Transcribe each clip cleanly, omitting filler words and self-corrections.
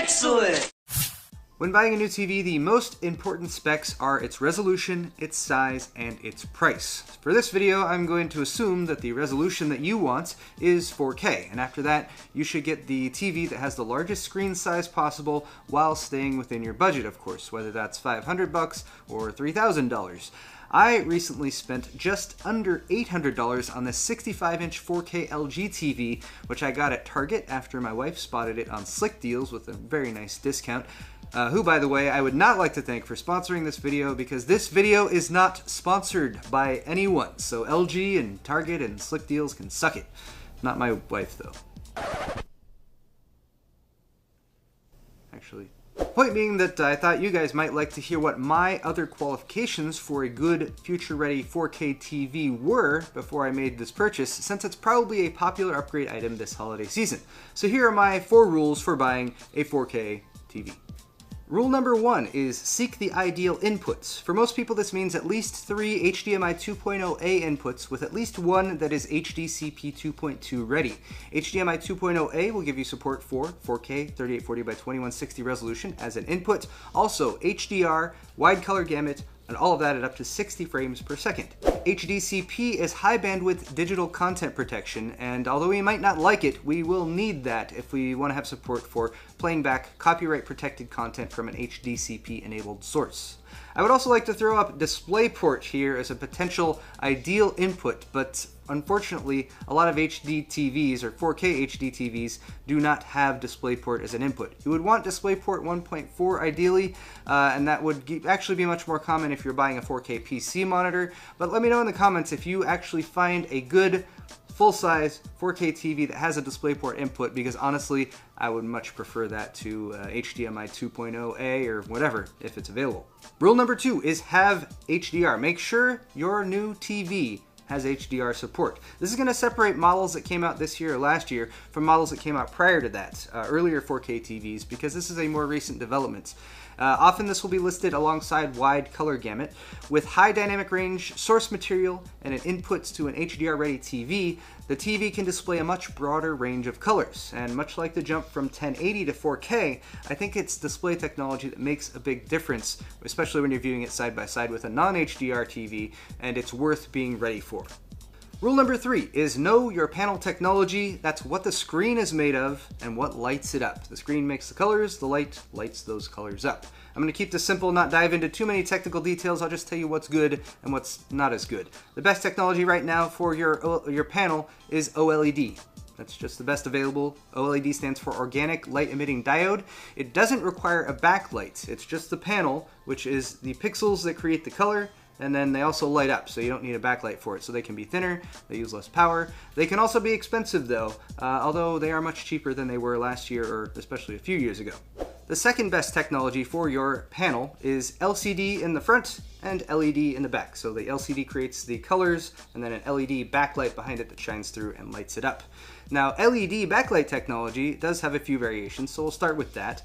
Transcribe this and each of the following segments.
Excellent! When buying a new TV, the most important specs are its resolution, its size, and its price. For this video, I'm going to assume that the resolution that you want is 4K, and after that, you should get the TV that has the largest screen size possible while staying within your budget, of course, whether that's $500 or $3,000. I recently spent just under $800 on this 65-inch 4K LG TV, which I got at Target after my wife spotted it on Slick Deals with a very nice discount. Who, by the way, I would not like to thank for sponsoring this video, because this video is not sponsored by anyone. So LG and Target and Slick Deals can suck it. Not my wife, though. Actually, point being that I thought you guys might like to hear what my other qualifications for a good future-ready 4K TV were before I made this purchase, since it's probably a popular upgrade item this holiday season. So here are my 4 rules for buying a 4K TV. Rule number 1 is seek the ideal inputs. For most people, this means at least 3 HDMI 2.0A inputs with at least one that is HDCP 2.2 ready. HDMI 2.0A will give you support for 4K 3840 by 2160 resolution as an input. Also HDR, wide color gamut, and all of that at up to 60 frames per second. HDCP is high bandwidth digital content protection, and although we might not like it, we will need that if we want to have support for playing back copyright protected content from an HDCP enabled source. I would also like to throw up DisplayPort here as a potential ideal input, but unfortunately a lot of HD TVs or 4K HD TVs do not have DisplayPort as an input. You would want DisplayPort 1.4 ideally, and that would actually be much more common if you're buying a 4K PC monitor, but let me know in the comments if you actually find a good full-size 4K TV that has a DisplayPort input, because honestly, I would much prefer that to HDMI 2.0A or whatever, if it's available. Rule number 2 is have HDR. Make sure your new TV has HDR support. This is going to separate models that came out this year or last year from models that came out prior to that, earlier 4K TVs, because this is a more recent development. Often this will be listed alongside wide color gamut. With high dynamic range, source material, and an input to an HDR-ready TV, the TV can display a much broader range of colors. And much like the jump from 1080 to 4K, I think it's display technology that makes a big difference, especially when you're viewing it side by side with a non-HDR TV, and it's worth being ready for. Rule number 3 is know your panel technology. That's what the screen is made of and what lights it up. The screen makes the colors, the light lights those colors up. I'm going to keep this simple, not dive into too many technical details. I'll just tell you what's good and what's not as good. The best technology right now for your panel is OLED. That's just the best available. OLED stands for Organic Light Emitting Diode. It doesn't require a backlight. It's just the panel, which is the pixels that create the color, and then they also light up, so you don't need a backlight for it. So they can be thinner, they use less power. They can also be expensive though, although they are much cheaper than they were last year or especially a few years ago. The second best technology for your panel is LCD in the front and LED in the back. So the LCD creates the colors, and then an LED backlight behind it that shines through and lights it up. Now, LED backlight technology does have a few variations, so we'll start with that.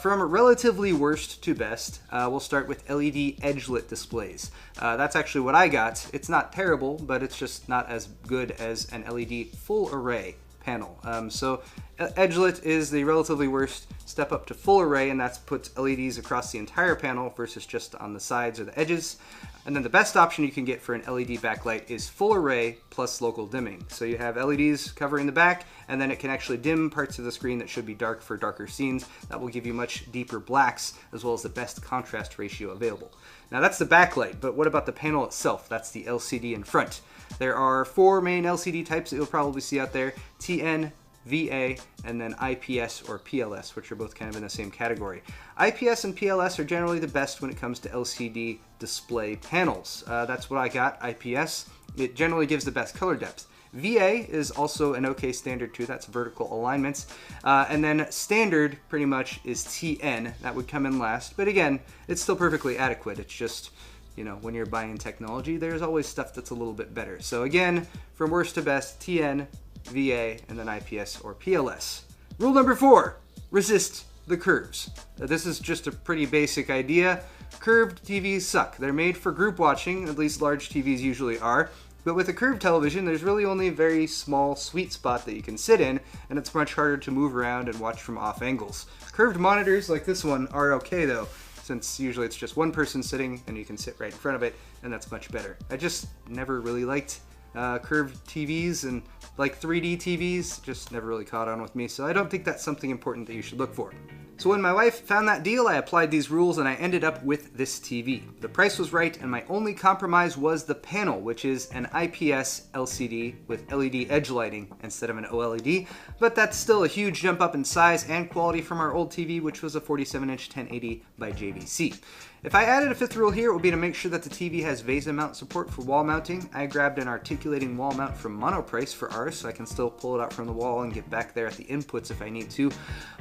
From relatively worst to best, we'll start with LED edge-lit displays. That's actually what I got. It's not terrible, but it's just not as good as an LED full array panel. So edge-lit is the relatively worst. Step up to full array, and that puts LEDs across the entire panel versus just on the sides or the edges. And then the best option you can get for an LED backlight is full array plus local dimming. So you have LEDs covering the back, and then it can actually dim parts of the screen that should be dark for darker scenes. That will give you much deeper blacks, as well as the best contrast ratio available. Now that's the backlight, but what about the panel itself? That's the LCD in front. There are 4 main LCD types that you'll probably see out there: TN, VA, and then IPS or PLS, which are both kind of in the same category. IPS and PLS are generally the best when it comes to LCD display panels. That's what I got, IPS. It generally gives the best color depth. VA is also an okay standard too, that's vertical alignments. And then standard pretty much is TN, that would come in last. But again, it's still perfectly adequate. It's just, you know, when you're buying technology, there's always stuff that's a little bit better. So again, from worst to best, TN, VA, and then IPS or PLS. Rule number 4, resist the curves. This is just a pretty basic idea. Curved TVs suck. They're made for group watching, at least large TVs usually are, But with a curved television, there's really only a very small sweet spot that you can sit in, and it's much harder to move around and watch from off angles. Curved monitors like this one are okay though, since usually it's just one person sitting and you can sit right in front of it, and that's much better. I just never really liked curved TVs, and like 3D TVs just never really caught on with me, so I don't think that's something important that you should look for. So when my wife found that deal, I applied these rules and I ended up with this TV. The price was right, and my only compromise was the panel, which is an IPS LCD with LED edge lighting instead of an OLED, but that's still a huge jump up in size and quality from our old TV, which was a 47-inch 1080 by JVC. If I added a fifth rule here, it would be to make sure that the TV has VESA mount support for wall mounting. I grabbed an articulating wall mount from Monoprice for ours, so I can still pull it out from the wall and get back there at the inputs if I need to.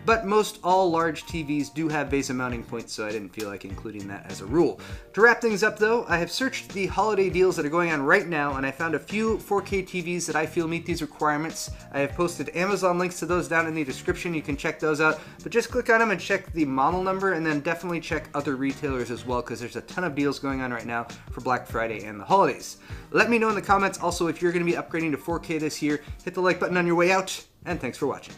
But most all large TVs do have VESA mounting points, so I didn't feel like including that as a rule. To wrap things up though, I have searched the holiday deals that are going on right now, and I found a few 4K TVs that I feel meet these requirements. I have posted Amazon links to those down in the description. You can check those out, but just click on them and check the model number, and then definitely check other retailers as well, because there's a ton of deals going on right now for Black Friday and the holidays. Let me know in the comments also if you're going to be upgrading to 4K this year. Hit the like button on your way out, and thanks for watching.